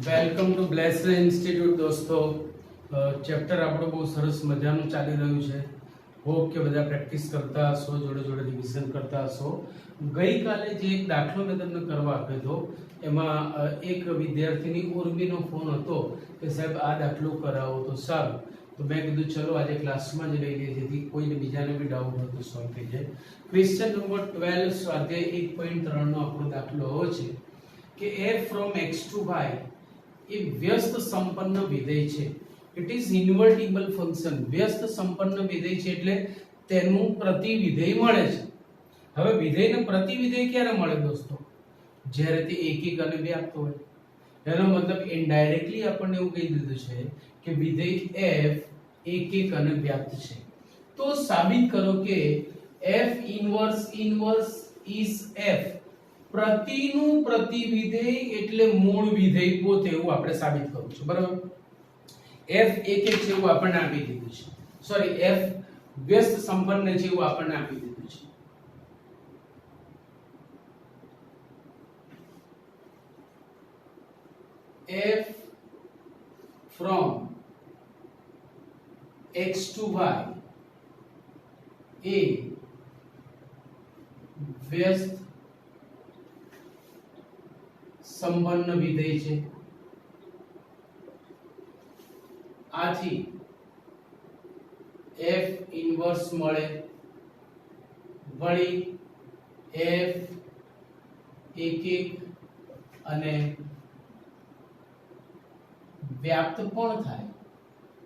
Welcome to bless institute દોસ્તો. Chapter આપણો બહુ સરસ મજાનું ચાલી રહ્યું છે. હોપ કે બધા પ્રેક્ટિસ કરતા હશો, જોડે જોડે રિવિઝન કરતા હશો. ગઈકાલે જે એક દાખલો મેં તમને કરવા આપ્યો હતો એમાં એક વિદ્યાર્થીની ઉર્મીનો ફોન હતો કે સાહેબ આ દાખલો કરાવો તો સારું. તો મેં કીધું ચલો આજે ક્લાસમાં જ લઈ લઈએ જેથી કોઈને બીજાને બી ડાઉટ હોય તો સોલ્વ થઈ જાય. ક્વેશ્ચન નંબર 12 સ્વાધ્યાય 1.3 નો આપણો દાખલો એવો છે કે f from x to y એ વ્યસ્ત સંપન્ન વિધેય છે. It is invertible function. વ્યસ્ત સંપન્ન વિધેય છે એટલે તેનું પ્રતિવિધેય મળે છે. હવે વિધેયનું પ્રતિવિધેય ક્યારે મળે દોસ્તો? જ્યારે તે એકિક અને વ્યાપ્ત હોય. એનો મતલબ ઇનડાયરેક્ટલી આપણને એવું કહી દીધું છે કે વિધેય f એકિક અને વ્યાપ્ત છે. તો સાબિત કરો કે f ઇન્વર્સ ઇઝ f પ્રતિનું પ્રતિવિધેય એટલે મૂળ વિધેય પોતે, એવું આપણે સાબિત કરવું છે. બરાબર? f એકિક છે એવું આપણને આપી દીધું છે. સોરી, f વ્યસ્ત સંપન્ન છે એવું આપણને આપી દીધું છે. f from x to y એ વ્યસ્ત સંપન્ન વિધેય છે. આથી f ઇન્વર્સ મળે, વળી f એકિક અને વ્યાપ્ત પણ થાય.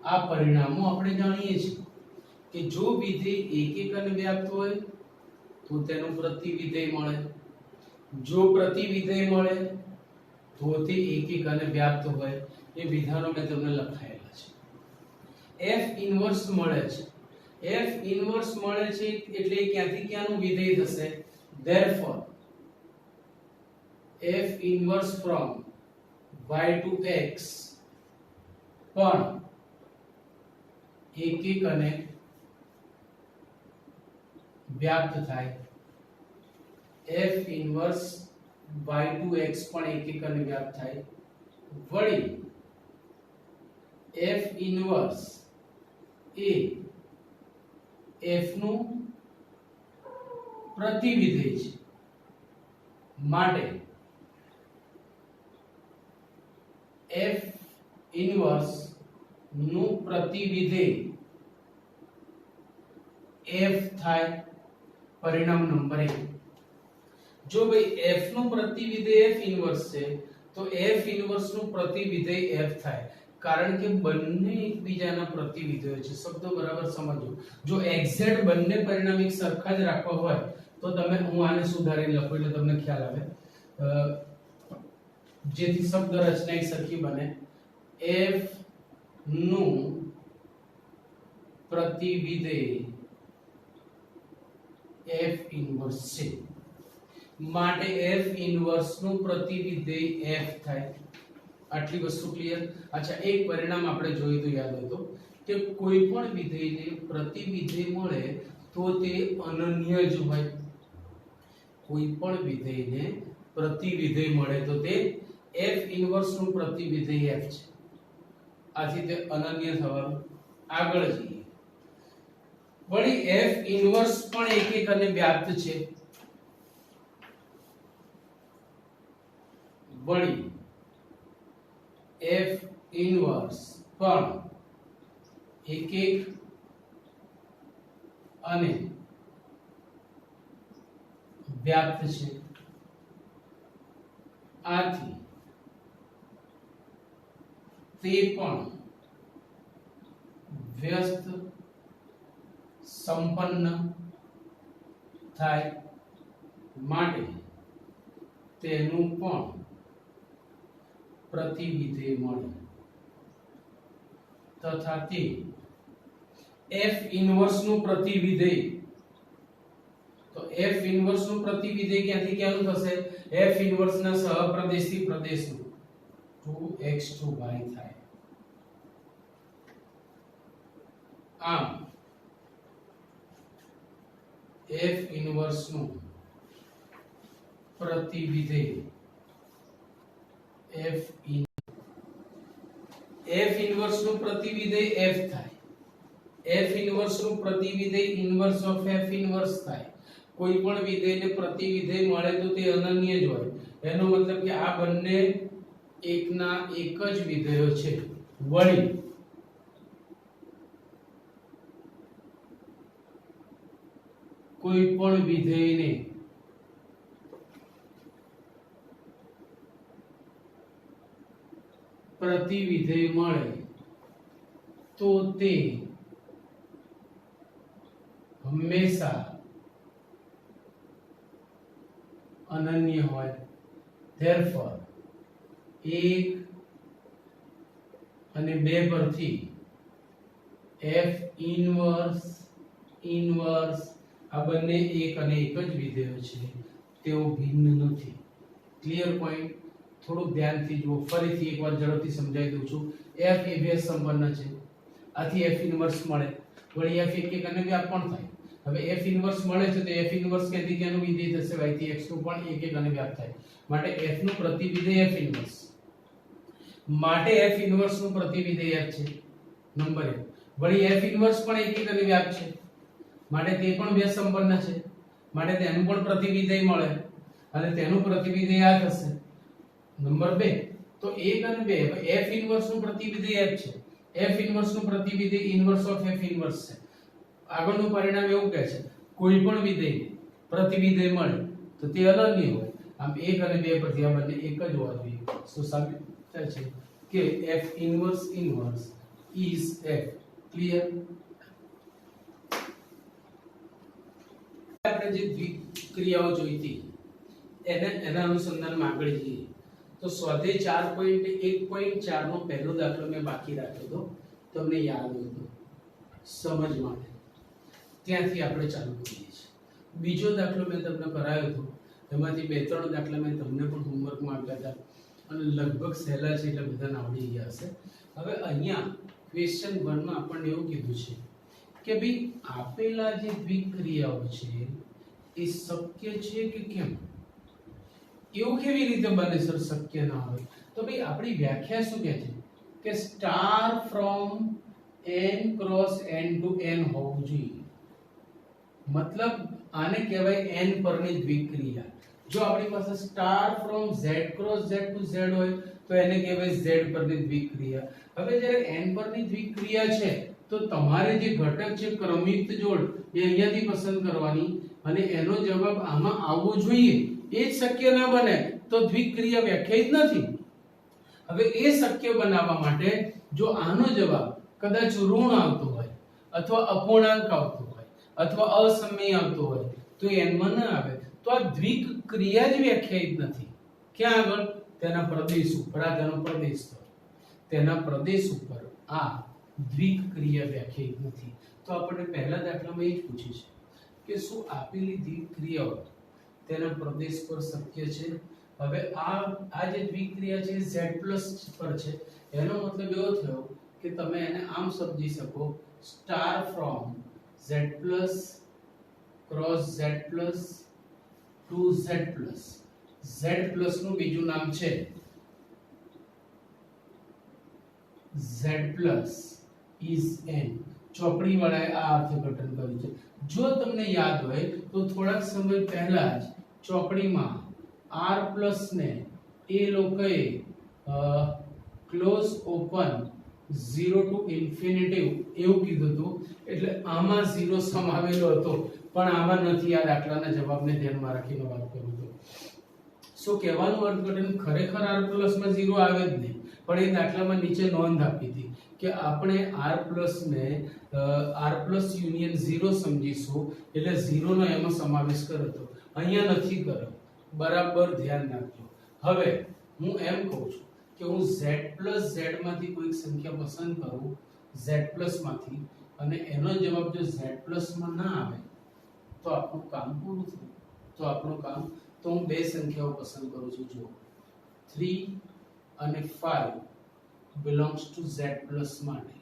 આ પરિણામો આપણે જાણીએ છીએ કે જો વિધેય એકિક અને વ્યાપ્ત હોય તો તેનું પ્રતિવિધેય મળે. જો પ્રતિવિધેય મળે તો તે એકિક અને વ્યાપ્ત હોય. એ વિધાનો મેં તમને લખાયેલા છે. f ઇન્વર્સ મળે છે. f ઇન્વર્સ મળે છે એટલે ક્યાંથી ક્યાંનું વિધેય થશે? therefore f inverse from y to x પણ એકિક અને વ્યાપ્ત થાય. f inverse y to x પણ એકિક અને વ્યાપ્ત થાય. વળી f ઇન્વર્સ એ f નું પ્રતિવિધેય છે માટે f ઇન્વર્સ નું પ્રતિવિધેય f થાય. પરિણામ નંબર 1. જો ભાઈ f નું પ્રતિવિધેય f ઇન્વર્સ છે તો f ઇન્વર્સ નું પ્રતિવિધેય f થાય, કારણ કે બંને એકબીજાના પ્રતિવિધેયો છે. શબ્દો બરાબર સમજો. જો એક્ઝેક્ટ બંને પરિણામ એક સરખા જ રાખવા હોય તો તમે, હું આને સુધારીને લખું એટલે તમને ખ્યાલ આવે, જેથી શબ્દ રચના એક સરખી બને. f નું પ્રતિવિધેય f ઇન્વર્સ છે માટે f ઇન્વર્સ નું પ્રતિવિધેય f થાય. આટલી વસ્તુ ક્લિયર? અચ્છા, એક પરિણામ આપણે જોયું તો યાદ હતો કે કોઈ પણ વિધેયને પ્રતિવિધેય મળે તો તે અનન્ય જ હોય. કોઈ પણ વિધેયને પ્રતિવિધેય મળે તો તે f ઇન્વર્સ નું પ્રતિવિધેય f છે. આથી તે અનન્ય થવાનું. આગળ જઈએ. વળી f ઇન્વર્સ પણ એકિક અને વ્યાપ્ત છે. વળી f ઇન્વર્સ પણ એકિક અને વ્યાપ્ત છે. આથી તે પણ વ્યસ્ત સંપન્ન થાય માટે તેનું પણ પ્રતિવિધેય મળે તથા તે f ઇન્વર્સ નું પ્રતિવિધેય. તો f ઇન્વર્સ નું પ્રતિવિધેય ક્યાંથી ક્યાંનું થશે? f ઇન્વર્સ ના સહપ્રદેશથી પ્રદેશનું 2x to y થાય. આમ f ઇન્વર્સ નું પ્રતિવિધેય f ઇન f ઇન્વર્સ નું પ્રતિવિધેય f થાય, f ઇન્વર્સ નું પ્રતિવિધેય ઇન્વર્સ ઓફ f ઇન્વર્સ થાય. કોઈ પણ વિધેયને પ્રતિવિધેય મળે તો તે અનન્ય જ હોય. એનો મતલબ કે આ બંને એકના એક જ વિધેયો છે. વળી કોઈ પણ વિધેયને પ્રતિવિધેય મળે તો તે હંમેશા અનન્ય હોય. therefore 1 અને 2 પરથી f ઇન્વર્સ આ બંને એક અને એક જ વિધેયો છે, તેઓ ભિન્ન નથી. Clear point? થોડું ધ્યાનથી જુઓ. ફરીથી એકવાર ઝડપથી સમજાવી દઉં છું. f એ બે સંબંધ છે, આથી f ઇન્વર્સ મળે. વળી f એક એક અને વ્યાપ પણ થાય. હવે f ઇન્વર્સ મળે છે તો f ઇન્વર્સ ક્યાંથી ક્યાંનું વિધેય થશે? y થી x નું પણ એક એક અને વ્યાપ થાય. માટે f નું પ્રતિવિધેય f ઇન્વર્સ. માટે f ઇન્વર્સ નું પ્રતિવિધેય f છે નંબર 1. વળી f ઇન્વર્સ પણ એક એક અને વ્યાપ છે, માટે તે પણ બે સંપન્ન છે. માટે તેનું પણ પ્રતિવિધેય મળે અને તેનું પ્રતિવિધેય આ થશે નંબર 2. તો 1 અને 2 f ઇન્વર્સ નું પ્રતિવિધેય f છે. f ઇન્વર્સ નું પ્રતિવિધેય ઇન્વર્સ ઓફ f ઇન્વર્સ છે. આગળનું પરિણામ એવું કહે છે કોઈ પણ વિધેય પ્રતિવિધેય મળે તો તે અનન્ય હોય. આમ 1 અને 2 પરથી આ બંને એક જ હોવા જોઈએ. તો સાબિત થાય છે કે f inverse is f. Clear? આપણે જે દ્વિક્રિયાઓ જોઈતી એના અનુસંધાનમાં આગળ જઈએ તો સ્વાધ્યાય 4.1.4 નો પહેલો દાખલો મેં બાકી રાખ્યો હતો, તમને યાદ હોય તો સમજ માટે. ત્યાંથી આપણે ચાલુ કરીએ છીએ. બીજો દાખલો મેં તમને કરાયો હતો, એમાંથી 2-3 દાખલા મેં તમને પણ હોમવર્કમાં આપ્યા હતા અને લગભગ સહેલા છે એટલે બધાને આવડી ગયા હશે. હવે અહીંયા ક્વેશ્ચન 1 માં આપણને એવું કીધું છે કે ભાઈ આપેલા જે દ્વિક્રિયાઓ છે એ શક્ય છે કે કેમ? એવું કેવી રીતે બને સર? શક્ય ના હોય તો ભાઈ આપણી વ્યાખ્યા શું કહે છે કે star from n cross n to n હોવું જોઈએ. મતલબ આને કહેવાય n પરની દ્વિક્રિયા. જો આપણી પાસે star from z cross z to z હોય તો એને કહેવાય z પરની દ્વિક્રિયા. હવે જ્યારે n પરની દ્વિક્રિયા છે તો તમારે જે ઘટક છે ક્રમિક જોડ એ અહીંયાથી પસંદ કરવાની અને એનો જવાબ આમાં આવવો જોઈએ. એ જ શક્ય ના બને તો દ્વિક્રિયા વ્યાખ્યાયિત નથી. હવે એ શક્ય બનાવવા માટે જો આનો જવાબ કદાચ ઋણ આવતો હોય અથવા અપૂર્ણાંક આવતો હોય અથવા અસમય આવતો હોય તો n માં ન આવે તો આ દ્વિક્રિયા જ વ્યાખ્યાયિત નથી. ક્યાં આગળ? તેના પ્રદેશ ઉપર. આ તેનો પ્રદેશ તો તેના પ્રદેશ ઉપર આ દ્વિક્રિયા વ્યાખ્યાયિત નથી. તો આપણે પહેલા દાખલામાં એ જ પૂછ્યું છે કે શું આપેલી દ્વિક્રિયાઓ તેના પ્રદેશ પર શક્ય છે? હવે આ જે દ્વિક્રિયા છે z પર છે, એનો મતલબ એવો થયો કે તમે એને આમ સમજી શકો star from z cross z to z નું બીજું નામ છે z is n. ચોપડી વાળાએ આ અર્થઘટન કર્યું છે. જો તમને યાદ હોય તો થોડાક સમય પહેલા જ ચોપડીમાં r ને એ લોકોએ ક્લોઝ ઓપન 0 ટુ ઇન્ફિનિટી એવું કીધું હતું. એટલે આમાં 0 સમાવેલો હતો પણ આમાં નથી. આ દાખલાના જવાબને ધ્યાનમાં રાખીને વાત કરું તો શું કહેવાનું અર્થઘટન ખરેખર r માં 0 આવે જ નહીં, પણ એ દાખલામાં નીચે નોંધ આપી હતી કે આપણે r યુનિયન 0 સમજીશું એટલે 0 નો એમાં સમાવેશ કર્યો હતો. અહીંયા નથી કર્યો. બરાબર ધ્યાન રાખજો. હવે હું એમ કહું છું કે હું z માંથી કોઈ સંખ્યા પસંદ કરું z માંથી અને એનો જવાબ જો z માં ના આવે તો આપણું કામ પૂરું થયું. તો હું બે સંખ્યાઓ પસંદ કરું છું. જો 3 અને 5 belongs to z માટે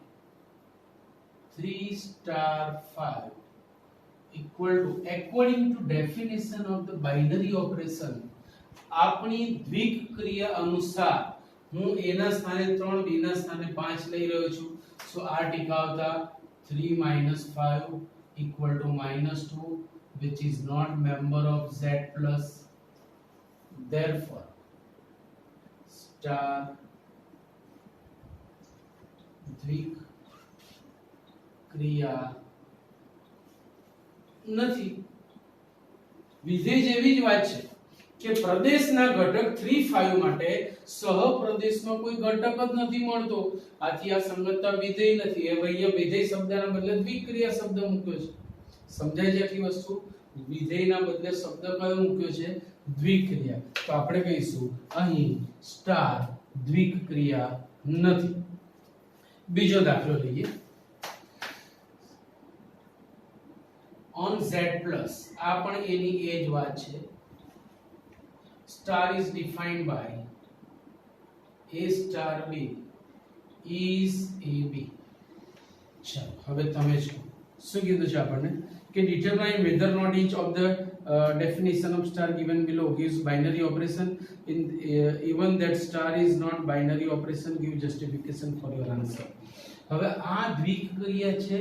3 star 5 equal to, according to definition of the binary operation, આપણી દ્વિક્રિયા અનુસાર હું a ના સ્થાને 3 b ના સ્થાને 5 લઈ રહ્યો છું સો આ ટીકાવતા 3 - 5 -2 which is not member of z plus therefore star દ્વિક ક્રિયા નથી. વિધેય જેવી જ વાત છે કે પ્રદેશના ઘટક 3 5 માટે સહપ્રદેશમાં કોઈ ઘટક જ નથી મળતો, આથી આ સંગતતા વિધેય નથી. એ અહીંયા વિધેય શબ્દના બદલે દ્વિક્રિયા શબ્દ મૂક્યો છે. સમજાય છે આટલી વસ્તુ? વિધેયના બદલે શબ્દ કયો મૂક્યો છે? દ્વિક્રિયા. તો આપણે કહીશું અહીં સ્ટાર દ્વિક્રિયા નથી. બીજો દાખલો લઈએ. on z plus આ પણ એની એ જ વાત છે. star is defined by a star b is ab. ચાલો હવે તમે જ કહો શું કીધું છે આપણને કે determine whether not each of the definition of star given below gives binary operation in even that star is not binary operation give justification for your answer. હવે આ દ્વિક્રિયા છે,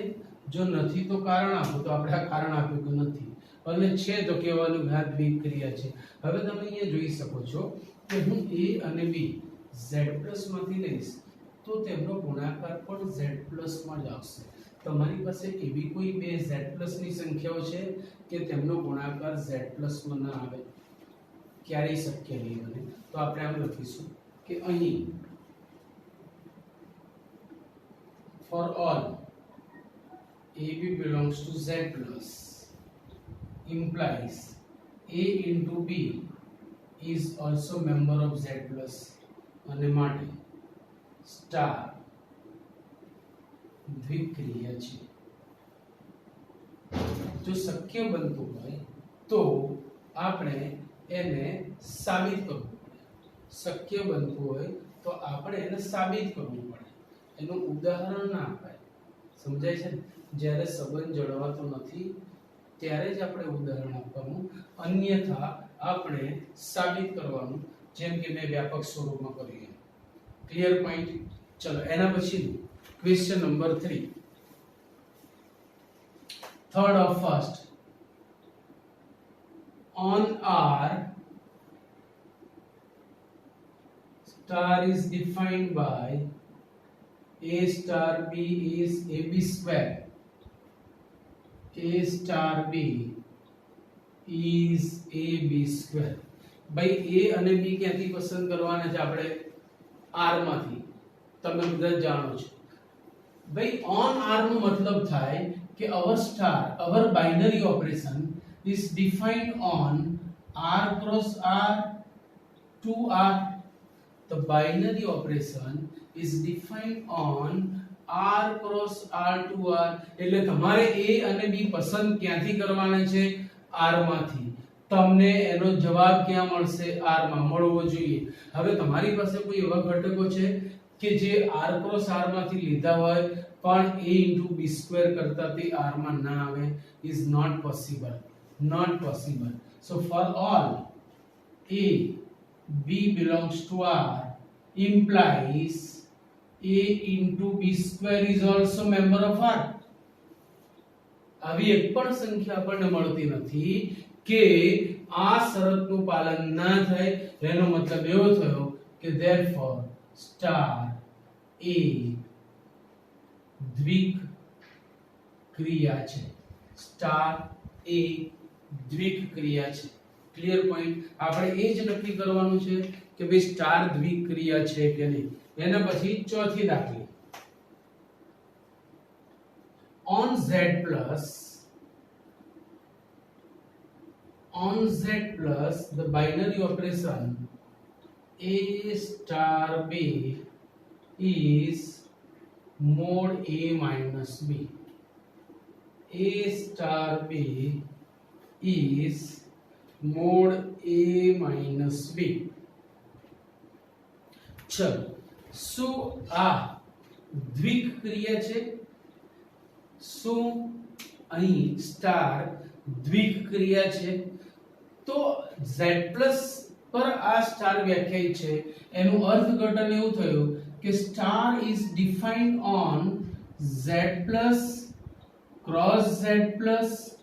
જો નથી તો કારણ આપો, તો આપણે આ કારણ આપ્યું કે નથી, અને છે તો કહેવાનું કે આ દ્વિક્રિયા છે. હવે તમે અહીંયા જોઈ શકો છો કે હું a અને b z+ માંથી લઈશ તો તેમનો ગુણાકાર પણ z+ માં જ આવશે. તમારી પાસે એવી કોઈ બે z+ ની સંખ્યાઓ છે કે તેમનો ગુણાકાર z+ માં ના આવે? ક્યારેય શક્ય નહીં બને. તો આપણે આમ લખીશું કે અહીં for all AB belongs to Z plus implies A into B is also member of Z plus અને માટે સ્ટાર દ્વિક્રિયા છે. જો શક્ય બનતું હોય તો આપણે એને સાબિત કરવું પડે. શક્ય બનતું હોય તો આપણે એને સાબિત કરવું પડે. એનું ઉદાહરણ ના અપાય. સમજાય છે? જ્યારે સંબંધ જળવાતો નથી ત્યારે જ આપણે ઉદાહરણ આપવાનું, અન્યથા આપણે સાબિત કરવાનું, જેમ કે મેં વ્યાપક સ્વરૂપમાં કર્યું. Clear point? ચલો એના પછી question number 3 third of first on R star is defined by A star B is AB square. A star B is AB square. ભાઈ A અને B ક્યાંથી પસંદ કરવાના છે આપણે? R માંથી. તમે બધા જાણો છો. ભાઈ on R નો મતલબ થાય કે our star, our binary operation is defined on R cross R to R. The binary operation is defined on R cross R to R. એટલે તમારે A અને B પસંદ ક્યાંથી કરવાના છે? R માંથી. તમને એનો જવાબ ક્યાં મળશે? R માં મળવો જોઈએ. હવે તમારી પાસે કોઈ એવા ઘટકો છે કે જે R cross R માંથી લીધા હોય પણ A into B square કરતા તે R માં ના આવે? is not possible. Not possible. So for all A B belongs to R implies A into B square is also member of R. આવી એક પણ સંખ્યા આપણને મળતી નથી કે આ શરતનું પાલન ના થાય. એનો મતલબ એવો થયો કે therefore star A દ્વિક ક્રિયા છે. સ્ટાર A દ્વિક ક્રિયા છે. Clear point? આપણે એ જ નક્કી કરવાનું છે કે ભાઈ સ્ટાર દ્વિક ક્રિયા છે કે નહીં. એના પછી ચોથી દાખલી on Z plus the binary operation A star B is mod A minus B. A star B is mod A minus B. ચલો શું આ દ્વિક ક્રિયા છે? શું અહીં સ્ટાર દ્વિક ક્રિયા છે? તો Z+ પર આ સ્ટાર વ્યાખ્યાયિત છે એનું અર્થઘટન એવું થયું કે star is defined on z plus cross z plus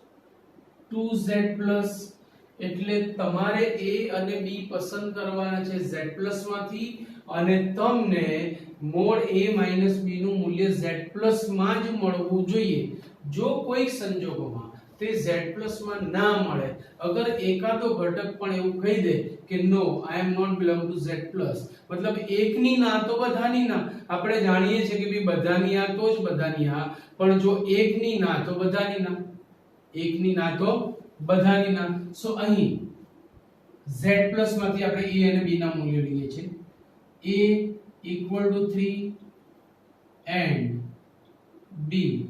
2z plus એટલે તમારે a અને b પસંદ કરવાના છે z plus માંથી અને તમને મોડ a minus b નું મૂલ્ય z plus માં જ મળવું જોઈએ જો કોઈ સંજોગોમાં તે z plus માં ના મળે અગર એકાદો ઘટક પણ એવું કહી દે કે no I am not belong to z plus મતલબ એકની ના તો બધાની ના આપણે જાણીએ છીએ કે ભઈ બધાની આ તો જ બધાની આ પણ જો એકની ના તો બધાની ના એકની ના તો બધાની ના સો અહીં z plus માંથી આપણે a અને b ના મૂલ્યો લઈએ છીએ a equal to 3 and b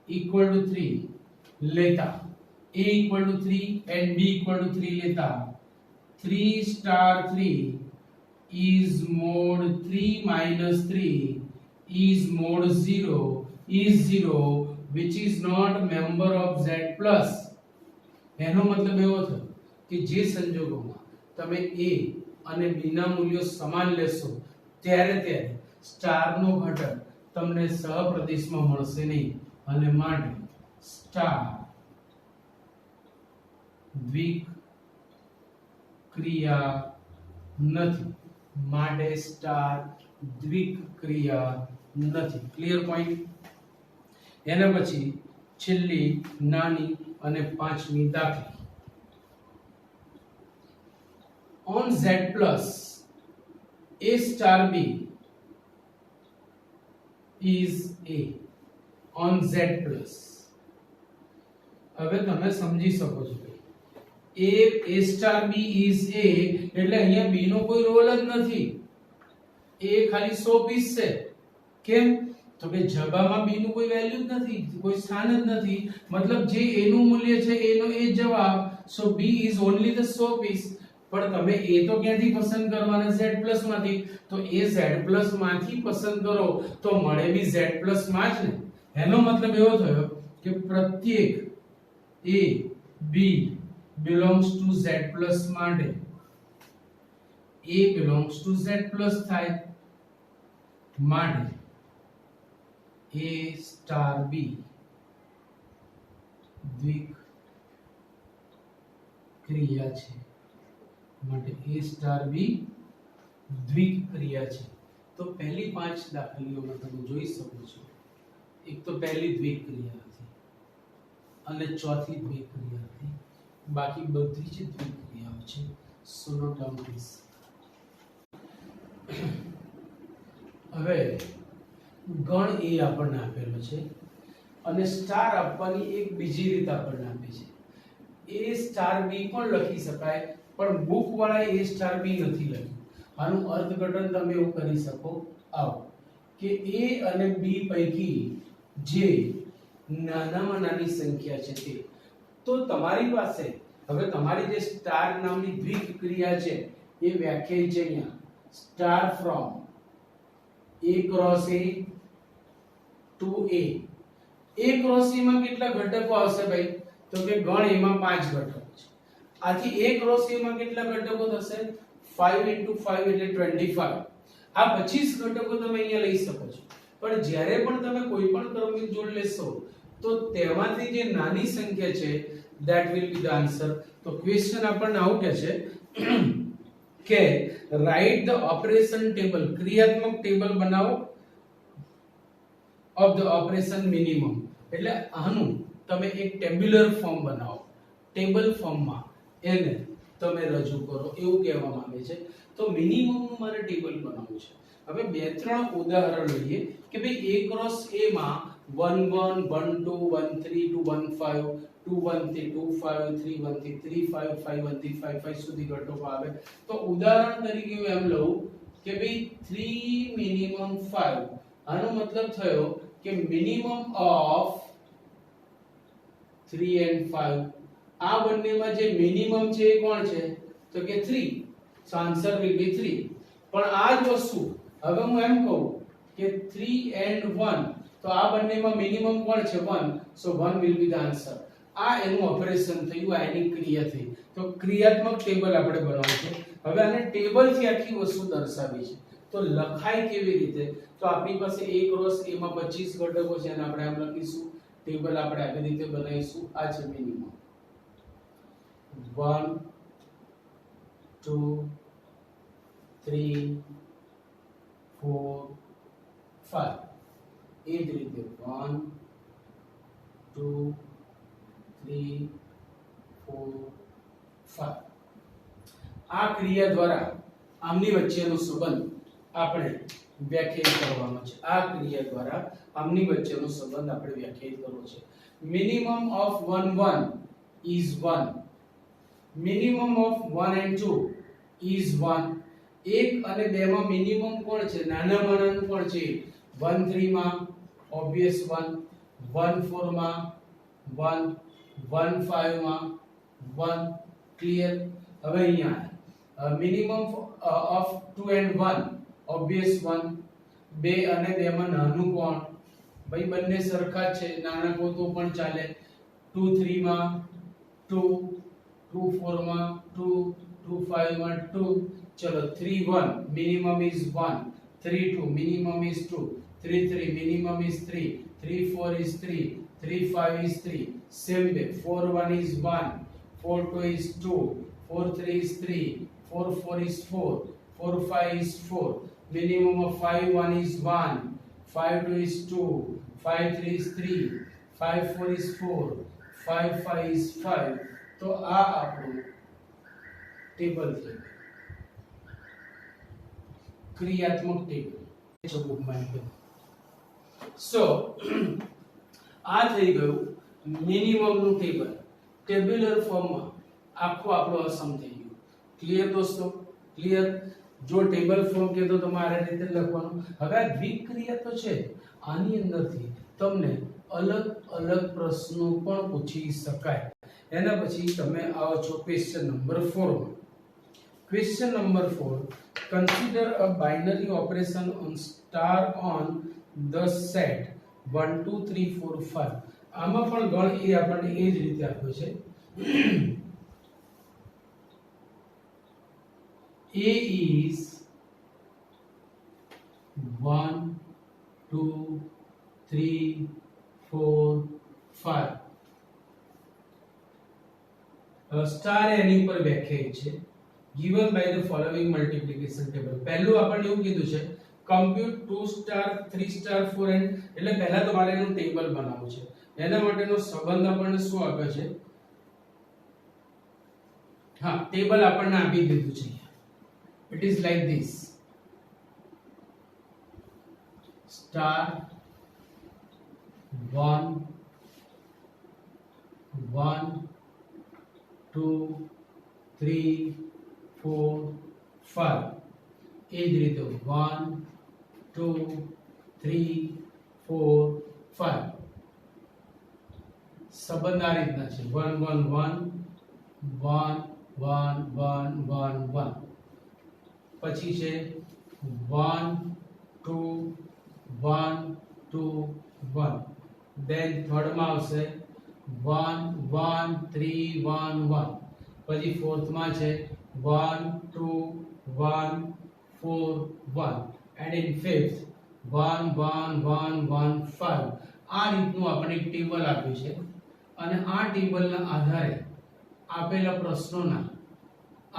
equal to 3 लेता a equal to 3 and b equal to 3 लेता 3 star 3 is mod 3 minus 3 is mod 0 is 0 which is not member of z plus એનો મતલબ એવો થયો કે જે સંજોગોમાં તમે a અને b ના મૂલ્યો સમાન લેશો ત્યારે સ્ટાર નો ઘટક તમને સહપ્રદેશમાં મળશે નહીં અને માટે સ્ટાર દ્વિક્રિયા નથી માટે સ્ટાર દ્વિક્રિયા નથી ક્લિયર પોઈન્ટ એના પછી છેલ્લી નાની અને પાંચમી દાખલા on z plus a star b is a on z plus હવે તમે સમજી શકો છો a star b is a એટલે અહીંયા b નો કોઈ રોલ જ નથી a ખાલી 100 પીસ છે કેમ તો કે જવાબમાં b નું કોઈ વેલ્યુ જ નથી કોઈ સ્થાન જ નથી મતલબ જે a નું મૂલ્ય છે એનો એ જવાબ so b is only the 100 piece પણ તમે a તો ક્યાંથી પસંદ કરવાના z plus માંથી તો a z plus માંથી પસંદ કરો તો મળે બી z plus માં જ ને એનો મતલબ એવો થયો કે પ્રત્યેક a b belongs to z plus માટે a belongs to z plus થાય માટે a star b દ્વિક્રિયા છે માટે a star b દ્વિક્રિયા છે તો પહેલી પાંચ દાખલીઓમાં તમે જોઈ શકો છો એક તો પહેલી દ્વિક્રિયા હતી અને ચોથી દ્વિક્રિયા હતી બાકી બધી જ દ્વિક્રિયાઓ છે સો નોટ ડાઉન પ્લીઝ હવે ગણ a આપણને આપેલો છે અને સ્ટાર આપવાની એક બીજી રીત આપણને આપી છે a સ્ટાર b પણ લખી શકાય પણ બુક વાળા a સ્ટાર b નથી લખ્યું આનું અર્થઘટન તમે એવું કરી શકો આવો કે a અને b પૈકી જે નાનામાં નાની સંખ્યા છે તે તો તમારી પાસે હવે તમારી જે સ્ટાર નામની દ્વિક્રિયા છે એ વ્યાખ્યાયિત છે અહીંયા star from a cross a to a cross a માં કેટલા ઘટકો આવશે ભાઈ તો કે ગણ a માં 5 ઘટકો છે આથી a cross a માં કેટલા ઘટકો થશે 5 into 5 એટલે 25 આ 25 ઘટકો તમે અહીંયા લઈ શકો છો પણ જ્યારે પણ તમે કોઈ પણ ક્રમિક જોડ લેશો તો તેમાંથી જે નાની સંખ્યા છે that will be the answer તો ક્વેશ્ચન આપણને આવું કહે છે કે રાઇટ ધ ઓપરેશન ટેબલ ક્રિયાત્મક ટેબલ બનાવો ઓફ ધ ઓપરેશન મિનિમમ એટલે આનું તમે એક ટેબ્યુલર ફોર્મ બનાવો ટેબલ ફોર્મમાં એને તમે રજૂ કરો એવું કહેવામાં આવે છે તો મિનિમમ નું મારે ટેબલ બનાવવું છે હવે બે ત્રણ ઉદાહરણ લઈએ કે ભાઈ a ક્રોસ a માં 1 1 1 2 1 3 2 1 5 2 1 થી 2 5 3 1 થી 3 5 5 1 થી 5 5 સુધી ઘટકો આવે તો ઉદાહરણ તરીકે હું એમ લઉં કે ભાઈ 3 મિનિમમ 5 આનો મતલબ થયો કે મિનિમમ ઓફ 3 and 5 આ બંનેમાં જે મિનિમમ છે એ કોણ છે તો કે 3 સો આન્સર વિલ બી 3 પણ આ જ વસ્તુ હવે હું એમ કહું કે 3 and 1 તો આ બંનેમાં મિનિમમ કોણ છે 1 સો 1 will be the answer આ એનું ઓપરેશન થયું, આ એની ક્રિયા થઈ. તો ક્રિયાત્મક ટેબલ આપણે બનાવવું છે. હવે આને ટેબલ થી આખી વસ્તુ દર્શાવી છે. તો લખાય કેવી રીતે? તો આપણી પાસે એક રોસ એમાં 25 ઘટકો છે અને આપણે આમ લખીશું. ટેબલ આપણે આવી રીતે બનાવીશું. આ છે મિનિમમ 1 2 3 4 5. એ જ રીતે 1 2 3 4 5. આ ક્રિયા દ્વારા આમની વચ્ચેનો સંબંધ આપણે વ્યાખ્યાયિત કરવાનો છે. આ ક્રિયા દ્વારા આમની વચ્ચેનો સંબંધ આપણે વ્યાખ્યાયિત કરવો છે. Minimum of 1 1 is 1. Minimum of 1 and 2 is 1. 1 અને 2 માં મિનિમમ કોણ છે? નાનામાં નાનું કોણ છે? 1 3 માં ઓબ્વિયસ 1, 1 4 માં 1, 1 5 માં 1. ક્લિયર? હવે અહીંયા મિનિમમ ઓફ 2 and 1 ઓબ્વિયસ 1. 2 અને 2 માં નાનું કોણ? ભાઈ બંને સરખા છે, નાના કો તો પણ ચાલે. 2 3 માં 2, 2 4 માં 2, 2 5 માં 2. ચલો 3 1 minimum is 1, 3 2 minimum is 2, 3 3 minimum is 3, 3 4 is 3, 3 5 is 3. Same way 4 1 is 1, 4 2 is 2, 4 3 is 3, 4 4 is 4, 4 5 is 4. Minimum of 5 1 is 1, 5 2 is 2, 5 3 is 3, 5 4 is 4, 5 5 is 5. તો આ આપણું ટેબલ થઈ ગયું, ક્રિયાત્મક ટેબલ. સો આ થઈ ગયું મિનિમમ નું ટેબલ. ટેબ્યુલર ફોર્મમાં આખો આપણો અસમ થઈ ગયો. ક્લિયર દોસ્તો? ક્લિયર? જો ટેબલ ફોર્મ કે તો તમારે આ રીતે લખવાનું. હવે આ દ્વિક્રિયા તો છે, આની અંદરથી તમને અલગ અલગ પ્રશ્નો પણ પૂછી શકાય. એના પછી તમે આવો છો ક્વેશ્ચન નંબર 4 માં. Question number 4, consider a binary operation on star on the set 1 2 3 4 5. આમાં પણ ગણ એ આપણને એ જ રીતે આપ્યો છે. A is 1 2 3 4 5. સ્ટાર એની ઉપર વ્યાખ્યાયિત છે. given by the following multiplication table. પહેલું આપણને એવું કીધું છે compute 2 star 3 star 4 and એટલે પહેલા તો મારે એનું ટેબલ બનાવવું છે. એના માટેનો સંબંધ આપણને શું આપ્યો છે? હા, ટેબલ આપણને આપી દીધું છે. It is like this: star 1 1 2 3 4 5. એ જ રીતે 1 2 3 4 5. સંબંધ આ રીતના છે 1 1 1 1 1 1 1 1. પછી છે 1 2 1 2 1. then થર્ડ માં આવશે 1 1 3 1 1. પછી ફોર્થ માં છે 1 2 1 4 1 and in fifth 1 1 1 1 5. આ રીતનું આપણે ટેબલ આપ્યું છે અને આ ટેબલના આધારે આપેલા પ્રશ્નોના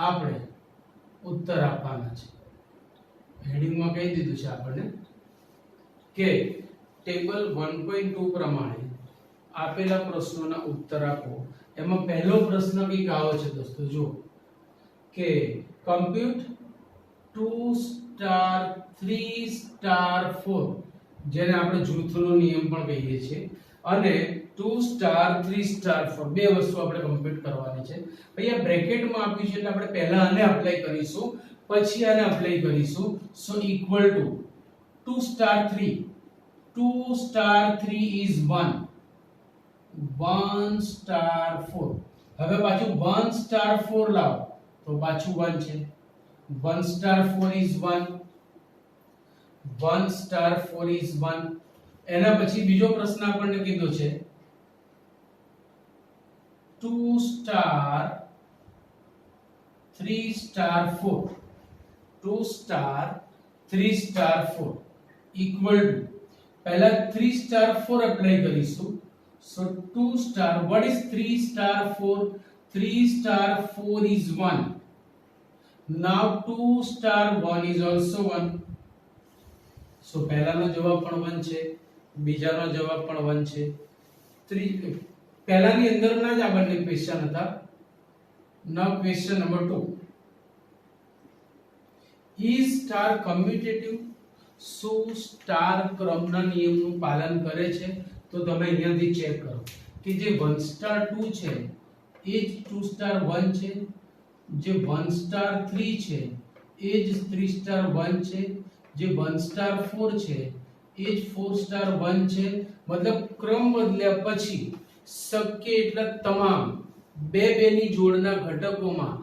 આપણે ઉત્તર આપવાના છે. હેડિંગમાં કહી દીધું છે આપણને કે ટેબલ 1.2 પ્રમાણે આપેલા પ્રશ્નોના ઉત્તર આપો. એમાં પહેલો પ્રશ્ન કઈક આવો છે દોસ્તો, જો કે કમ્પ્યુટ 2 સ્ટાર 3 સ્ટાર 4, જેને આપણે જૂથનો નિયમ પણ કહીએ છીએ, અને 2 સ્ટાર 3 સ્ટાર 4 બે વસ્તુ આપણે કમ્પ્યુટ કરવાની છે. ભાઈ આ બ્રેકેટમાં આપ્યું છે એટલે આપણે પહેલા આને અપ્લાય કરીશું, પછી આને અપ્લાય કરીશું. So equal to 2 star 3, 2 star 3 is 1, 1 star 4. હવે પાછું 1 સ્ટાર 4 લાવો તો પાછું 1 છે. 1 સ્ટાર 4 is 1, 1 સ્ટાર 4 is 1. એના પછી બીજો પ્રશ્ન આપણને કીધો છે 2 star 3 star 4, 2 star 3 star 4 equal to, पहला 3 star 4 apply करीશું. So 2 star, what is 3 star 4? 3 star 4 is 1. Now 2 star 1 is also 1. So પહેલાનો જવાબ પણ 1 છે, બીજાનો જવાબ પણ 1 છે. પહેલાની અંદરના જ આ બંને ક્વેશ્ચન હતા. Now question number 2. Is star commutative? શું સ્ટાર ક્રમના નિયમનું પાલન કરે છે? તો તમે અહીંયાથી ચેક કરો કે જે 1 સ્ટાર 2 છે એ જ 2 સ્ટાર 1 છે, જે 1 સ્ટાર 3 છે એ જ 3 સ્ટાર 1 છે, જે 1 સ્ટાર 4 છે એ જ 4 સ્ટાર 1 છે. મતલબ ક્રમ બદલ્યા પછી શક્ય એટલા તમામ બે ની જોડના ઘટકોમાં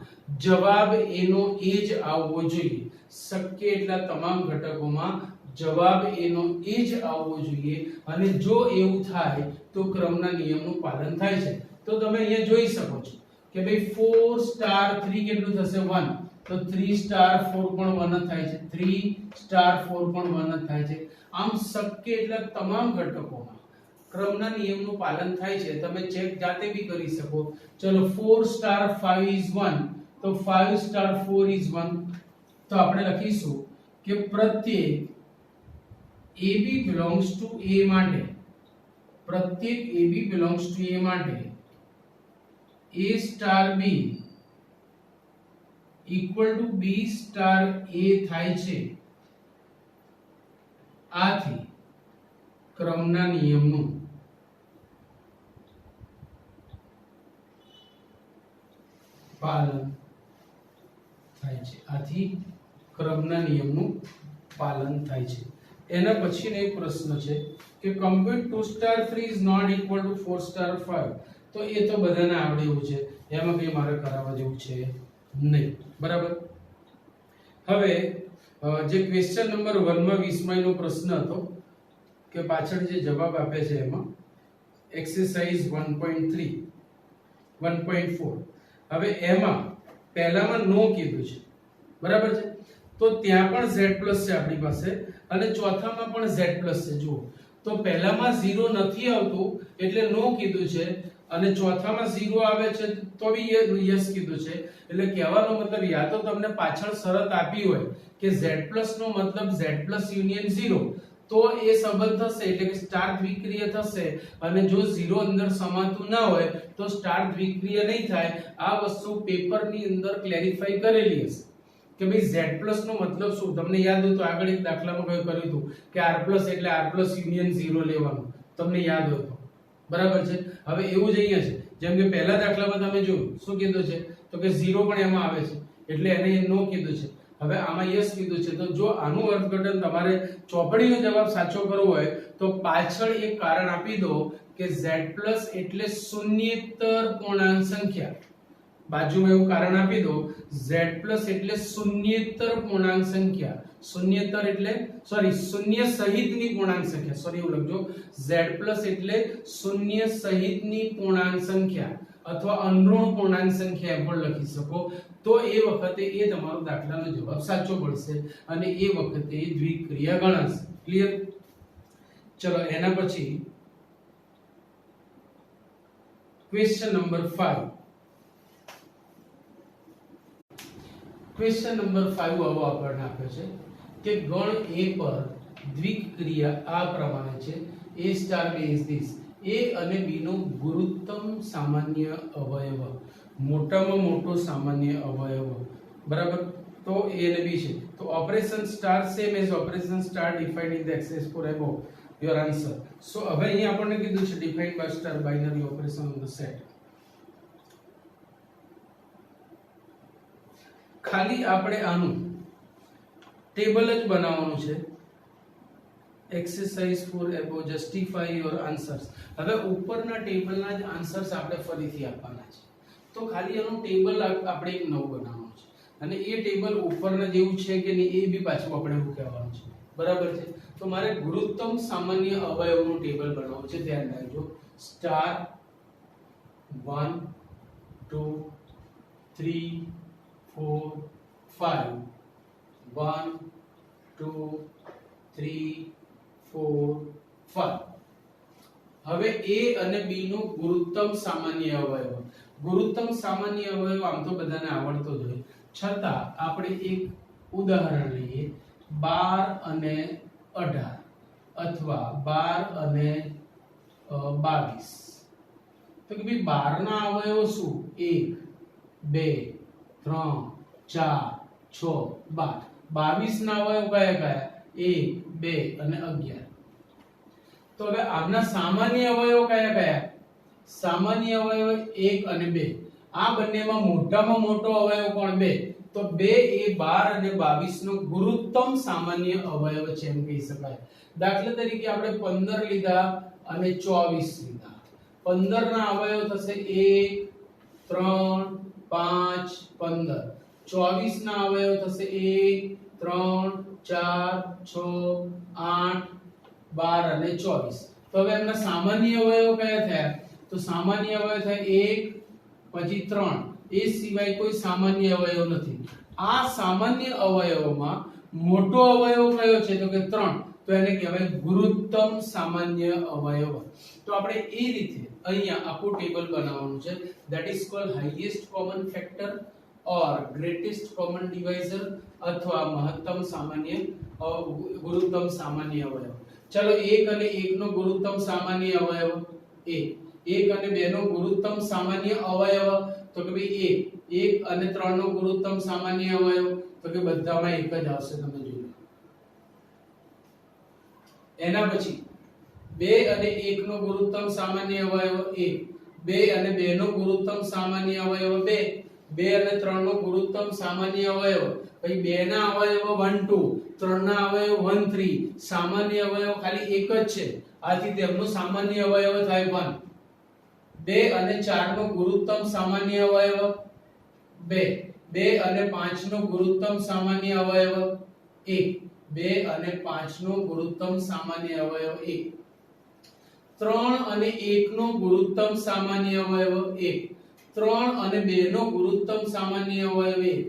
જવાબ એનો એ જ આવવો જોઈએ. શક્ય એટલા તમામ ઘટકોમાં જવાબ એનો એ જ આવવો જોઈએ, અને જો એવું થાય તો ક્રમના નિયમનું પાલન થાય છે. તો તમે અહીંયા જોઈ શકો છો કે ભાઈ 4 સ્ટાર 3 કેટલું થશે? 1. તો 3 સ્ટાર 4 પણ 1 જ થાય છે, 3 સ્ટાર 4 પણ 1 જ થાય છે. આમ શક્ય એટલા તમામ ઘટકોમાં ક્રમના નિયમનું પાલન થાય છે. તમે ચેક જાતે બી કરી શકો. ચલો 4 સ્ટાર 5 is 1, તો 5 સ્ટાર 4 is 1. તો આપણે લખીશું કે પ્રત્યેક AB belongs to A માટે, પ્રત્યેક AB belongs to A માટે A star B equal to B star A થાય છે. આથી ક્રમના નિયમનું પાલન થાય છે. આથી ક્રમના નિયમનું પાલન થાય છે. એના પછીનો એક પ્રશ્ન છે કે compute 2 star 3 is not equal to 4 star 5. તો એ તો બધાને આવડે એવું છે, એમાં કંઈ મારે કરાવવા જેવું છે નહીં. બરાબર. હવે જે ક્વેશ્ચન નંબર 1 માં 20 નો પ્રશ્ન હતો કે પાછળ જે જવાબ આપે છે એમાં એક્સરસાઇઝ 1.3 1.4. હવે એમાં પહેલામાં નો કીધું છે, બરાબર છે. તો ત્યાં પણ z પ્લસ છે આપણી પાસે, અને ચોથામાં પણ z પ્લસ છે. જુઓ તો પહેલામાં 0 નથી આવતું એટલે નો કીધું છે, અને ચોથામાં 0 આવે છે તો બી યસ કીધું છે. એટલે કહેવાનો મતલબ યા તો તમને પાછળ શરત આપી હોય કે z પ્લસ નો મતલબ z પ્લસ યુનિયન 0, તો એ સંબંધ થશે એટલે કે સ્ટાર દ્વિક્રિય થશે, અને જો 0 અંદર સમાતું ના હોય તો સ્ટાર દ્વિક્રિય નહીં થાય. આ વસ્તુ પેપરની અંદર ક્લેરિફાઈ કરેલી હશે કે ભાઈ z પ્લસ નો મતલબ શું. તમને યાદ હોય તો આગળ એક દાખલામાં કઈ કર્યું હતું કે r પ્લસ એટલે r પ્લસ યુનિયન 0 લેવાનું, તમને યાદ હોય તો. બરાબર છે. હવે એવું જ અહીંયા છે, જેમ કે પહેલા દાખલામાં તમે જોયું શું કીધું છે તો કે 0 પણ એમાં આવે છે એટલે એને નો કીધું છે. હવે આમાં યસ કીધું છે. તો જો આનું અર્થઘટન તમારે ચોપડીનો જવાબ સાચો કરવો હોય તો પાછળ એક કારણ આપી દો કે z પ્લસ એટલે શૂન્યેતર પૂર્ણાંક સંખ્યા. બાજુમાં એવું કારણ આપી દો z પ્લસ એટલે શૂન્યેતર પૂર્ણાંક સંખ્યા. શૂન્યેતર એટલે શૂન્ય સહિતની પૂર્ણાંક સંખ્યા, એવું લખજો. z પ્લસ એટલે શૂન્ય સહિતની પૂર્ણાંક સંખ્યા અથવા અનઋણ પૂર્ણાંક સંખ્યા એમ પણ લખી શકો. તો એ વખતે એ તમારો દાખલાનો જવાબ સાચો પડશે અને એ વખતે એ દ્વિક્રિયા ગણાશે. ક્લિયર? ચલો એના પછી ક્વેશ્ચન નંબર 5. ક્વેશ્ચન નંબર 5 આવો આપણને આપે છે કે ગણ A પર દ્વિક્રિયા આ પ્રમાણે છે. A star B is this. A અને B નો ગુરુત્તમ સામાન્ય અવયવ, મોટામાં મોટો સામાન્ય અવયવ, બરાબર. તો A અને B છે. તો operation star same as operation star defined in the exercise 4 above. Your answer. So હવે અહીંયા આપણને કીધું છે defined by star binary operation on the set. ખાલી આપણે આનું ટેબલ જ બનાવવાનું છે. Exercise 4 above, justify your answers. હવે ઉપરના ટેબલના જ આન્સર્સ આપણે ફરીથી આપવાના છે. તો ખાલી આનું ટેબલ આપણે એક નવું બનાવવાનું છે, અને એ ટેબલ ઉપરના જેવું છે કે નહીં એ બી પાછું આપણે એવું કહેવાનું છે. બરાબર છે. તો મારે ગુરુત્તમ સામાન્ય અવયવનું ટેબલ બનાવવું છે. ધ્યાન રાખજો. સ્ટાર 1 2 3 4 5 1 2 3 4 5 હવે a અને b નું ગુરુત્તમ સામાન્ય અવયવ. ગુરુત્તમ સામાન્ય અવયવ આમ તો બધાને આવડતો જ હોય, છતાં આપણે એક ઉદાહરણ લઈએ. 12 અને 18 અથવા 12 અને 22. તો કે ભાઈ 12 ના અવયવો શું? 1 2 3 4 6 12. 22 ના અવયવ કયા કયા? 1 2 અને 11. તો હવે આના સામાન્ય અવયવ કયા કયા? સામાન્ય અવયવ 1 અને 2. આ બંનેમાં મોટામાં મોટો અવયવ કોણ? 2. તો 2 એ 12 અને 22 નો ગુરુત્તમ સામાન્ય અવયવ છે એમ કહી શકાય. દાખલા તરીકે આપણે 15 લીધા અને 24 લીધા. 15 ના અવયવ થશે 1 3 5 15. 24 ના અવયવ થશે 1 3 4 6 8 12 અને 24. તો હવે એમના સામાન્ય અવયવ કયા થયા? તો સામાન્ય અવયવ થાય 1 પછી 3. એ સિવાય કોઈ સામાન્ય અવયવ નથી. આ સામાન્ય અવયવોમાં મોટો અવયવ કયો છે? તો કે 3. તો એને કહેવાય ગુરુત્તમ સામાન્ય અવયવ. તો આપણે એ રીતે અહીંયા આખું ટેબલ બનાવવાનું છે. That is called highest common factor or greatest common divisor અથવા મહત્તમ સામાન્ય ગુરુત્તમ સામાન્ય અવયવ. ચલો 1 અને 1 નો ગુરુત્તમ સામાન્ય અવયવ 1. 1 અને 2 નો ગુરુત્તમ સામાન્ય અવયવ તો કે ભાઈ 1 અને 3 નો ગુરુત્તમ સામાન્ય અવયવ તો કે બધામાં એક જ આવશે. તમે જોજો. એના પછી 2 અને 1 નો ગુરુત્તમ સામાન્ય અવયવ 1. 2 અને 2 નો ગુરુત્તમ સામાન્ય અવયવ 2. 2 અને 3 નો ગુરુત્તમ સામાન્ય અવયવ. પછી 2 ના અવયવ 1 2, 3 ના અવયવ 1 3. સામાન્ય અવયવ ખાલી એક જ છે, આથી તેમનો સામાન્ય અવયવ થાય 1. 2 અને 4 નો ગુરુત્તમ સામાન્ય અવયવ 2. 2 અને 5 નો ગુરુત્તમ સામાન્ય અવયવ 1. 2 અને 5 નો ગુરુત્તમ સામાન્ય અવયવ 1. 3 અને 1 નો ગુરુત્તમ સામાન્ય અવયવ 1. 3 અને 2 નો ગુરુત્તમ સામાન્ય અવયવ 1.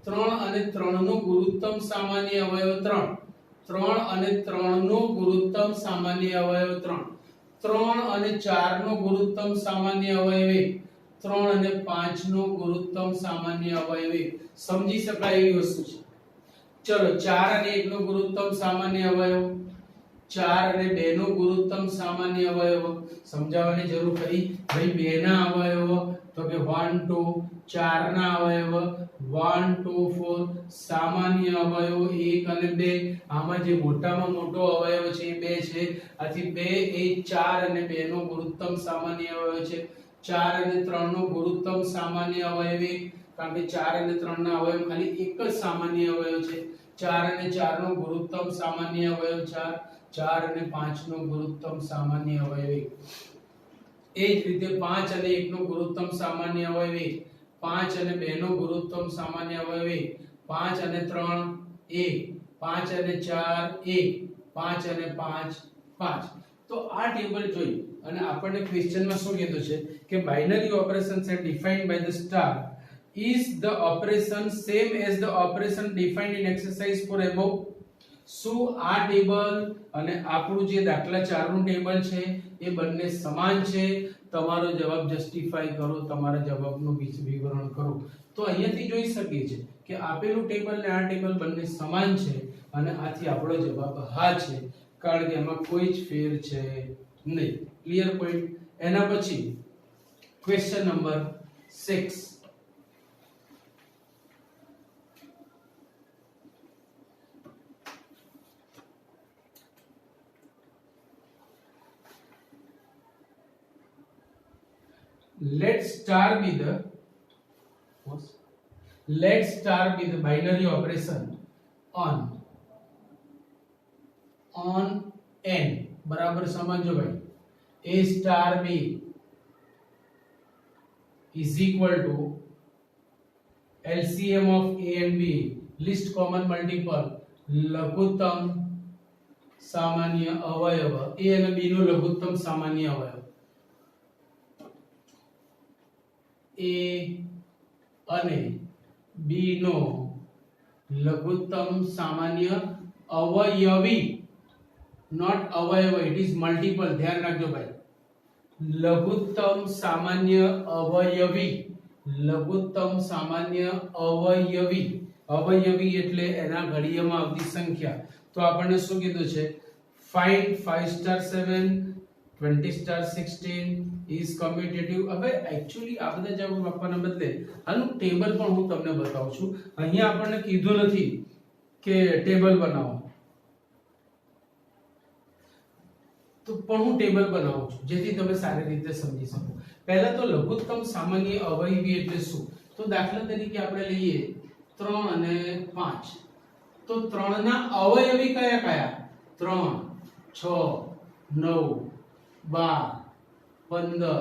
3 અને 3 નો ગુરુત્તમ સામાન્ય અવયવ 3. 3 અને 3 નો ગુરુત્તમ સામાન્ય અવયવ 3. 3 અને 4 નો ગુરુત્તમ સામાન્ય અવયવ 1. 3 અને 5 નો ગુરુત્તમ સામાન્ય અવયવ 1. સમજી શકાય એવી વસ્તુ છે. ચલો 4 અને 1 નો ગુરુત્તમ સામાન્ય અવયવ, 4 અને 2 નો ગુરુત્તમ સામાન્ય અવયવ સમજાવવાની જરૂર ખરી. ભાઈ 2 ના અવયવ તો કે 1 2, 4 ના અવયવ 1 2 4. સામાન્ય અવયવ 1 અને 2. આમાં જે મોટામાં મોટો અવયવ છે એ 2 છે, આથી 2 એ 4 અને 2 નો ગુરુત્તમ સામાન્ય અવયવ છે. 4 અને 3 નો ગુરુત્તમ સામાન્ય અવયવ 1, કારણ કે 4 અને 3 ના અવયવ ખાલી એક જ સામાન્ય અવયવ છે. 4 અને 4 નો ગુરુત્તમ સામાન્ય અવયવ 4. 4 અને 5 નો ગુરુત્તમ સામાન્ય અવયવ 1. એ જ રીતે 5 અને 1 નો ગુરુત્તમ સામાન્ય અવયવ 1. 5 અને 2 નો ગુરુત્તમ સામાન્ય અવયવ 1. 5 અને 3 1. 5 અને 4 1. 5 અને 5 5. તો આ ટેબલ જોઈ અને આપણને ક્વેશ્ચનમાં શું કીધું છે કે binary operations are defined by the star. Is the operation same as the operation defined in exercise 4 above? શું આ ટેબલ અને આપણું જે દાખલા 4 નું ટેબલ છે એ બંને સમાન છે? તમારો જવાબ જસ્ટિફાઈ કરો, તમારા જવાબનું વિવરણ કરો. તો અહીંયાથી જોઈ શકીએ છીએ કે આપેલું ટેબલ ને આ ટેબલ બંને સમાન છે અને આથી આપણો જવાબ હા છે, કારણ કે એમાં કોઈ જ ફેર છે નહીં. Clear point. એના પછી question number 6. let star be the binary operation on n. બરાબર સમજો ભાઈ. a star b is equal to LCM of a and b, least common multiple, લઘુત્તમ સામાન્ય અવયવ. a અને b નો લઘુત્તમ સામાન્ય અવયવ. A અને B નો લઘુત્તમ સામાન્ય અવયવી, નોટ અવયવ, ઇટ ઇઝ મલ્ટીપલ, ધ્યાન રાખજો ભાઈ. લઘુત્તમ સામાન્ય અવયવી, લઘુત્તમ સામાન્ય અવયવી, અવયવી એટલે એના ઘડિયામાં આવતી સંખ્યા. તો આપણને શું કીધું છે? find 5 star 7 20 star 16 is commutative. હવે એક્ચ્યુઅલી આ બધા જવાબ આપવાના બદલે આનું ટેબલ પણ હું તમને બતાવું છું. અહીંયા આપણને કીધું નથી કે ટેબલ બનાવો, તો પણ હું ટેબલ બનાવું છું જેથી તમે સારી રીતે સમજી શકો. પહેલા તો લઘુત્તમ સામાન્ય અવયવી એટલે શું? તો દાખલા તરીકે આપણે લઈએ 3 અને 5. તો 3 ના અવયવી કયા કયા? 3 6 9 12 15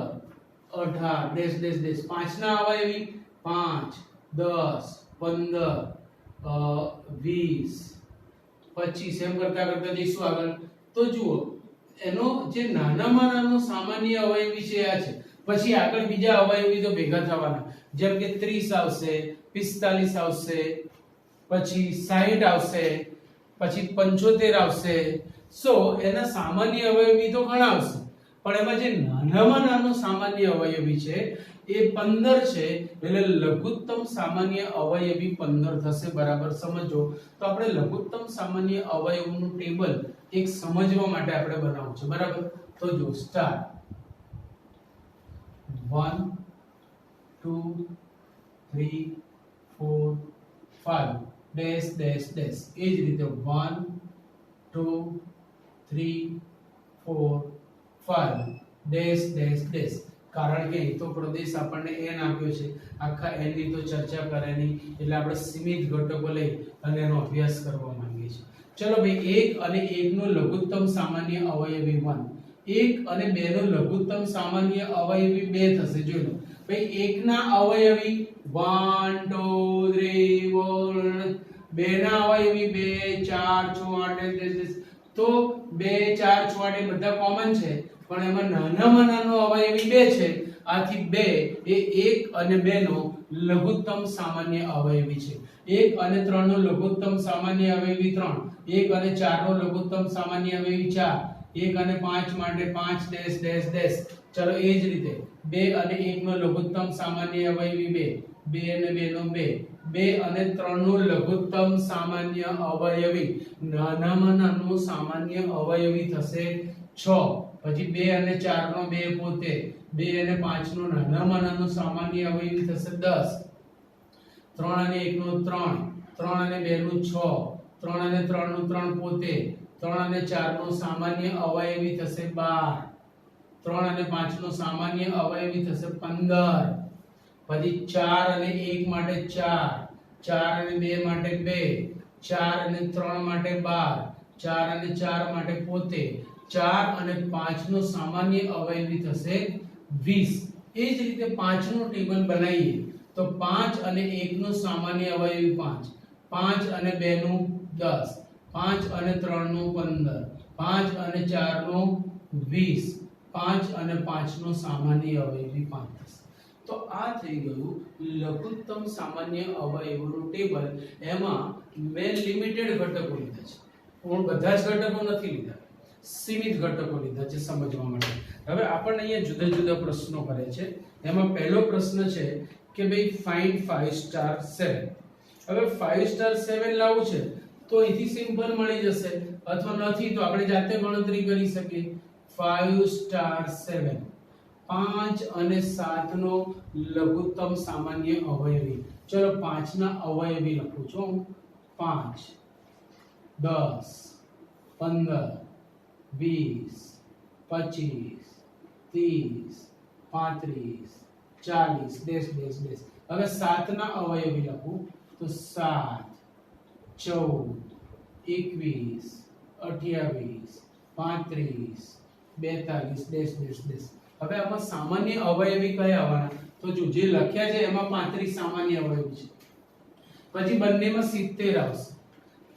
18 ડેશ ડેશ ડેશ. 5 ના અવયવી 5 10 15 20 25 એમ કરતા કરતા જઈશું આગળ. તો જુઓ એનો જે નાનામાં નાનો સામાન્ય અવયવી છે આ છે. પછી આગળ બીજા અવયવી તો ભેગા થવાના, જેમ કે 30 આવશે, 45 આવશે, પછી 60 આવશે, પછી 75 આવશે. સો એના સામાન્ય અવયવી તો ઘણા આવશે, પણ એમાં જે નાનામાં નાનો સામાન્ય અવયવી છે એ 15 છે. એટલે લઘુત્તમ સામાન્ય અવયવી 15 થશે. બરાબર સમજો. તો આપણે લઘુત્તમ સામાન્ય અવયવનું ટેબલ એક સમજવા માટે આપણે બનાવવું છે. બરાબર. તો જો સ્ટાર્ટ 1 2 3 4 5 ડેશ ડેશ ડેશ. એ જ રીતે 1 2 3 4 5 ડેશ ડેશ ડેશ. કારણ કે એ તો પ્રદેશ આપણને n આપ્યો છે, આખા n ની તો ચર્ચા કરે નહીં, એટલે આપણે સીમિત ઘટકો લઈ અને એનો અભ્યાસ કરવા માંગીએ છીએ. ચલો ભાઈ 1 અને 1 નો લઘુત્તમ સામાન્ય અવયવી 1, 1 અને 2 નો લઘુત્તમ સામાન્ય અવયવી 2 થશે. જોઈ લો ભાઈ 1 ના અવયવી 1 2 3 4, 2 ના અવયવી 2 4 6 8 તો 2 4 6 8 બધા કોમન છે, પણ એમાં નાનામાં નાનો અવયવી 2 છે. આથી 2 એ 1 અને 2 નો લઘુત્તમ સામાન્ય અવયવી છે. 1 અને 3 નો લઘુત્તમ સામાન્ય અવયવી 3, 1 અને 4 નો લઘુત્તમ સામાન્ય અવયવી 4, 1 અને 5 માટે 5 ડેશ ડેશ ડેશ. ચલો એ જ રીતે 2 અને 1 નો લઘુત્તમ સામાન્ય અવયવી 2, 2 અને 2 નો 2, 2 અને 3 નો લઘુત્તમ સામાન્ય અવયવી, નાનામાં નાનો સામાન્ય અવયવી થશે 6. પછી 2 અને 4 નો 2 પોતે, 2 અને 5 નો નાનામાં નાનો સામાન્ય અવયવી થશે 10. 3 અને 1 નો 3, 3 અને 2 નું 6, 3 અને 3 નું 3 પોતે, 3 અને 4 નો સામાન્ય અવયવી થશે 12. 3 અને 5 નો સામાન્ય અવયવી થશે 15. પછી 4 અને 1 માટે 4, 4 અને 2 માટે 2, 4 અને 3 માટે 12, 4 અને 4 માટે પોતે, 4 અને 5 નો સામાન્ય અવયવી થશે 20. એ જ રીતે 5 નું ટેબલ બનાવીએ તો 5 અને 1 નો સામાન્ય અવયવી 5, 5 અને 2 નું 10, 5 અને 3 નું 15, 5 અને 4 નું 20, 5 અને 5 નો સામાન્ય અવયવી 5 થશે. તો આ થઈ ગયું લઘુત્તમ સામાન્ય અવયવોનું ટેબલ. એમાં મેં લિમિટેડ ઘટકો લીધા છે, પણ બધા જ ઘટકો નથી લીધા, સીમિત ઘટકો લીધા છે સમજવા માટે. હવે આપણને અહીંયા જુદા જુદા પ્રશ્નો કરે છે. એમાં પહેલો પ્રશ્ન છે કે ભાઈ ફાઇન્ડ 5 સ્ટાર 7. હવે 5 સ્ટાર 7 લાવવું છે તો અહીંથી સિમ્પલ મળી જશે, અથવા નથી તો આપણે જાતે ગણતરી કરી શકીએ. 5 સ્ટાર 7, 5 અને 7 નો લઘુત્તમ સામાન્ય અવયવી. ચલો 5 ના અવયવી લખું છું. 5 10 15 20 25 30 35 40 ડેશ ડેશ ડેશ. હવે 7 ના અવયવી લખું તો 7 14 21 28 35 42 ડેશ ડેશ ડેશ. હવે આમાં સામાન્ય અવયવી કયા આવવાના? તો જો જે લખ્યા છે એમાં 35 સામાન્ય અવયવી છે, પછી બંનેમાં 70 આવશે,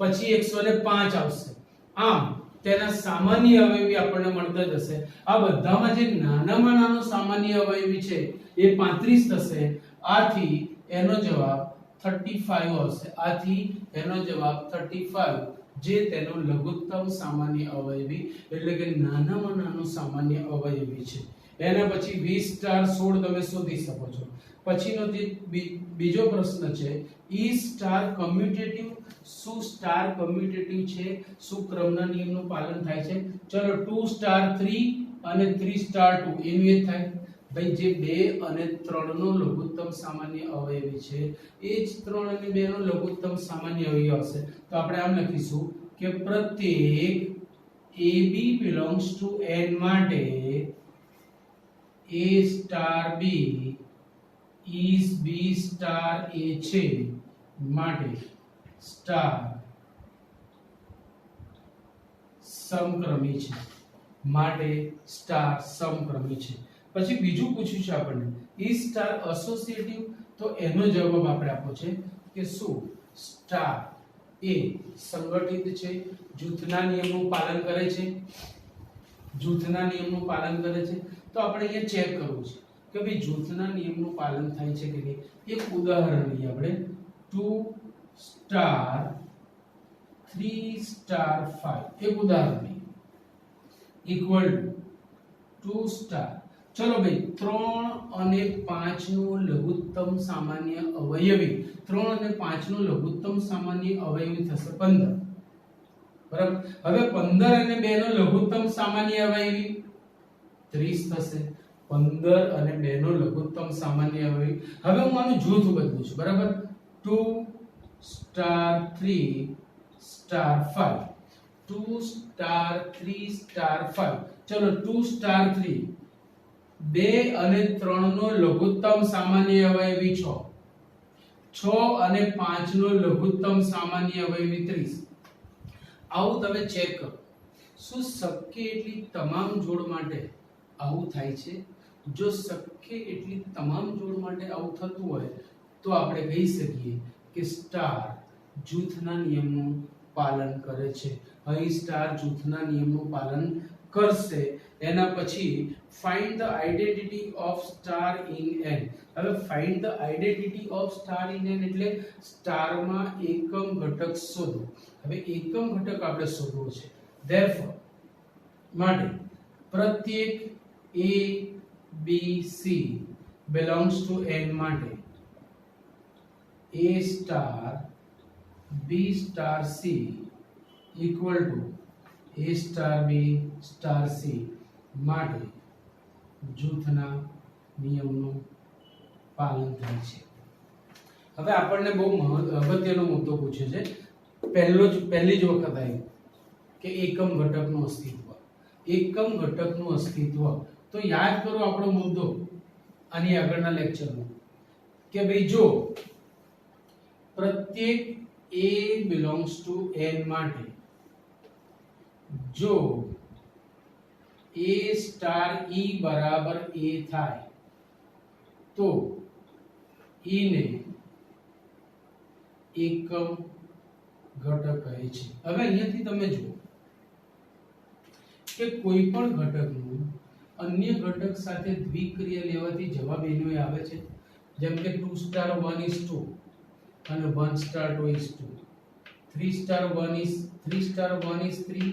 પછી 105 આવશે. આમ તેના સામાન્ય અવયવી આપણને મળતા જશે। આ બધામાં જે નાનામાં નાનો સામાન્ય અવયવી છે એ 35 થશે। આથી એનો જવાબ 35 આવશે। આથી એનો જવાબ 35 જે તેનો લઘુત્તમ સામાન્ય અવયવી એટલે કે નાનામાં નાનો સામાન્ય અવયવી છે। એના પછી 20 સ્ટાર 16 તમે શોધી શકો છો। પછીનો જે બીજો પ્રશ્ન છે ઈ સ્ટાર કમ્યુટેટિવ। શું સ્ટાર કમ્યુટેટિવ છે? શું ક્રમના નિયમનું પાલન થાય છે? ચલો 2 સ્ટાર 3 અને 3 સ્ટાર 2 એનું એ થાય ભાઈ જે 2 અને 3 નો લઘુત્તમ સામાન્ય અવયવી છે એ જ 3 અને 2 નો લઘુત્તમ સામાન્ય અવયવી હશે। તો આપણે આમ લખીશું કે પ્રત્યેક AB belongs to n માટે A star B is B star A છે માટે સ્ટાર સમક્રમી છે। માટે સ્ટાર સમક્રમી છે। પછી બીજું પૂછ્યું છે આપણને ઈ સ્ટાર એસોસિએટિવ। તો એનો જવાબ આપણે આપવો છે કે શું સ્ટાર એ સંગઠિત છે, જૂથના નિયમનું પાલન કરે છે, જૂથના નિયમનું પાલન કરે છે। તો આપણે અહીંયા ચેક કરવું છે કે ભાઈ જૂથના નિયમનું પાલન થાય છે કે નહીં। એક ઉદાહરણ લઈએ આપણે 2 સ્ટાર 3 સ્ટાર 5 એક ઉદાહરણ લઈએ ઇક્વલ ટુ 2 સ્ટાર ચલો ભાઈ 3 અને 5 નો લઘુત્તમ સામાન્ય અવયવી 3 અને 5 નો લઘુત્તમ સામાન્ય અવયવી થશે 15 બરાબર। હવે 15 અને 2 નો લઘુત્તમ સામાન્ય અવયવી 30 થશે। 15 અને 2 નો લઘુત્તમ સામાન્ય અવયવી હવે હું આનું જૂથ બદલું છું બરાબર 2 સ્ટાર 3 સ્ટાર 5 2 સ્ટાર 3 સ્ટાર 5 ચલો 2 સ્ટાર 3 2 અને 3 નો લઘુત્તમ સામાન્ય અવયવી 6 6 અને 5 નો લઘુત્તમ સામાન્ય અવયવી 30 આવું તમે ચેક કરો શું શક્ય એટલી તમામ જોડ માટે આવું થાય છે। જો શક્ય એટલી તમામ જોડ માટે આવું થતું હોય તો આપણે કહી શકીએ કે સ્ટાર જૂથના નિયમનું પાલન કરે છે। અહીં સ્ટાર જૂથના નિયમનું પાલન કરશે। એના પછી find the identity of star in n। હવે find the identity of star in n એટલે સ્ટારમાં એકમ ઘટક શોધો। હવે એકમ ઘટક આપણે શોધવો છે ધેરફોર માટે પ્રત્યેક A B C belongs to n માટે A star B star C equal to A star B star C માટે જૂથના નિયમનું પાલન થાય છે। હવે આપણને બહુ અગત્યનો મુદ્દો પૂછ્યો છે પહેલી જ વખત આવ્યો કે એકમ ઘટકનું અસ્તિત્વ। એકમ ઘટકનું અસ્તિત્વ તો યાદ કરો આપણો મુદ્દો આની આગળના લેક્ચરમાં કે ભાઈ જો પ્રત્યેક A belongs to n માટે જો A સ્ટાર E બરાબર A થાય તો E ને એકમ ઘટક કહે છે। હવે અહીંયાથી તમે જુઓ કે કોઈ પણ ઘટકનું અન્ય ઘટક સાથે દ્વિક્રિયા લેવાથી જવાબ એનો આવે છે। જેમ કે 2 સ્ટાર 1 is 2 અને 1 star 2 is 2 3 star 1 is 3 star 1 is 3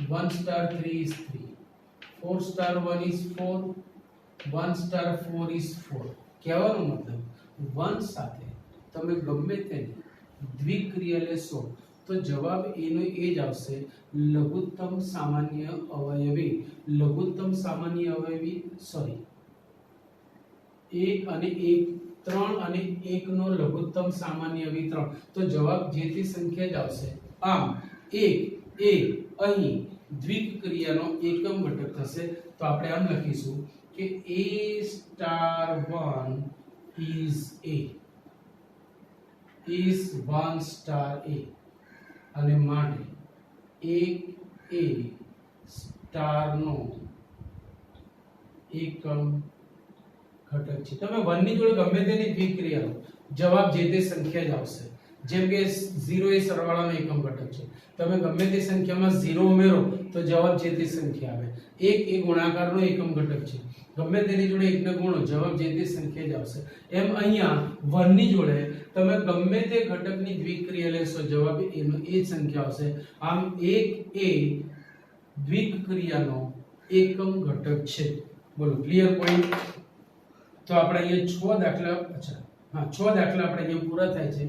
1 star 3 is 3 4 star 1 is 4 1 star 4 is 4 કહેવાનો મતલબ 1 સાથે તમે ગમે તેની દ્વિક્રિયા લેશો તો જવાબ એનો એ જ આવશે લઘુત્તમ સામાન્ય અવયવી। લઘુત્તમ સામાન્ય અવયવી સોરી 1 અને 1 3 અને 1 નો લઘુત્તમ સામાન્ય અવયવી 3 તો જવાબ જે તે સંખ્યા જ આવશે। આમ 1 એ અહીં દ્વિક્રિયાનો એકમ ઘટક થશે। તો આપણે આમ લખીશું કે A star 1 is 1 star A અને માટે 1 એ સ્ટાર નો એકમ ઘટક છે। તમે 1 ની જોડે ગમે તેની દ્વિક્રિયા લો જવાબ જે તે સંખ્યા જ આવશે। જેમ કે 0 એ સરવાળાનો એકમ ઘટક છે. તમે ગમે તે સંખ્યામાં 0 ઉમેરો તો જવાબ જે તે સંખ્યા આવે. 1 એ ગુણાકારનો એકમ ઘટક છે. ગમે તેની જોડે 1 ને ગુણો જવાબ જે તે સંખ્યા જ આવશે. એમ અહીંયા 1 ની જોડે તમે ગમે તે ઘટકની દ્વિક્રિયા લેશો જવાબ એનો એ જ સંખ્યા આવશે. આમ 1 એ દ્વિક્રિયાનો એકમ ઘટક છે. બોલો ક્લિયર પોઈન્ટ. તો આપણે અહીંયા 6 દાખલા હા 6 દાખલા આપણે અહીંયા પૂરા થાય છે.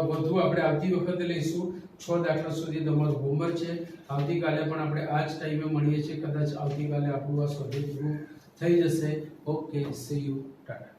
વધુ આપણે આવતી વખતે લઈશું. 6 દાખલા સુધી તમારું હોમવર્ક છે. આવતીકાલે પણ આપણે આ જ ટાઈમે મળીએ છીએ. કદાચ આવતીકાલે આપણું આ સ્વાધ્યાય પૂરું થઈ જશે. Okay, C you, Tata.